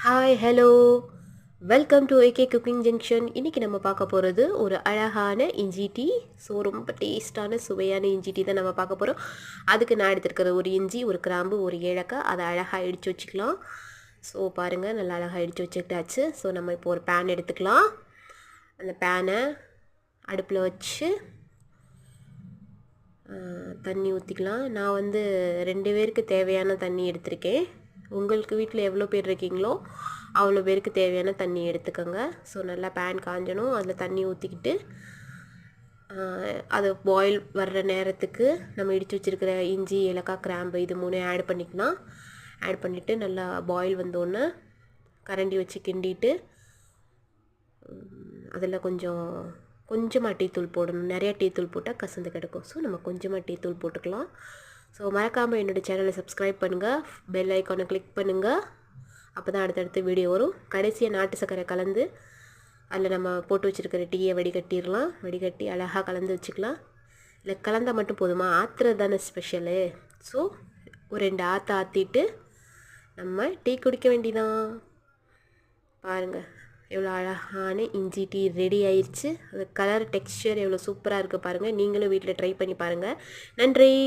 Hi hello welcome to AK cooking junction. இன்றைக்கி நம்ம பார்க்க போகிறது ஒரு அழகான இஞ்சி டீ. ஸோ ரொம்ப டேஸ்டான சுவையான இஞ்சி டீ தான் நம்ம பார்க்க போகிறோம். அதுக்கு நான் எடுத்துருக்கிற ஒரு இஞ்சி, ஒரு கிராம்பு, ஒரு ஏலக்காய், அதை அழகாக இடித்து வச்சுக்கலாம். ஸோ பாருங்கள், நல்லா அழகாக இடித்து வச்சுக்கிட்டாச்சு. ஸோ நம்ம இப்போ ஒரு பேன் எடுத்துக்கலாம். அந்த பேனை அடுப்பில் வச்சு தண்ணி ஊற்றிக்கலாம். நான் வந்து 2 பேருக்கு தேவையான தண்ணி எடுத்திருக்கேன். உங்களுக்கு வீட்டில் எவ்வளோ பேர் இருக்கீங்களோ அவ்வளோ பேருக்கு தேவையான தண்ணி எடுத்துக்கோங்க. ஸோ நல்லா பேன் காஞ்சணும், அதில் தண்ணி ஊற்றிக்கிட்டு அது பாயில் வர்ற நேரத்துக்கு நம்ம இடித்து வச்சுருக்கிற இஞ்சி, ஏலக்காய், கிராம்பு இது 3 ஆட் பண்ணிக்கலாம். ஆட் பண்ணிவிட்டு நல்லா பாயில் வந்தோடனே கரண்டி வச்சு கிண்டிட்டு அதில் கொஞ்சமாக டீத்தூள் போடணும். நிறையா டீத்தூள் போட்டால் கசந்து கிடக்கும். ஸோ நம்ம கொஞ்சமாக டீத்தூள் போட்டுக்கலாம். ஸோ மறக்காமல் என்னோடய சேனலை சப்ஸ்கிரைப் பண்ணுங்கள், பெல் ஐக்கானை கிளிக் பண்ணுங்கள். அப்போ தான் அடுத்தடுத்து வீடியோ வரும். கடைசியாக நாட்டு சர்க்கரை கலந்து அதில் நம்ம போட்டு வச்சுருக்கிற டீயை வடிகட்டிடலாம். வடிகட்டி அழகாக கலந்து வச்சுக்கலாம். இல்லை கலந்தால் மட்டும் போதுமா, ஆற்றுறது தானே ஸ்பெஷலு. ஸோ ஒரு 2 ஆற்று ஆற்றிட்டு நம்ம டீ குடிக்க வேண்டியதான். பாருங்கள், எவ்வளோ அழகான இஞ்சி டீ ரெடி ஆயிடுச்சு. அது கலர் டெக்ஸ்சர் எவ்வளோ சூப்பராக இருக்குது பாருங்கள். நீங்களும் வீட்டில் ட்ரை பண்ணி பாருங்கள். நன்றி.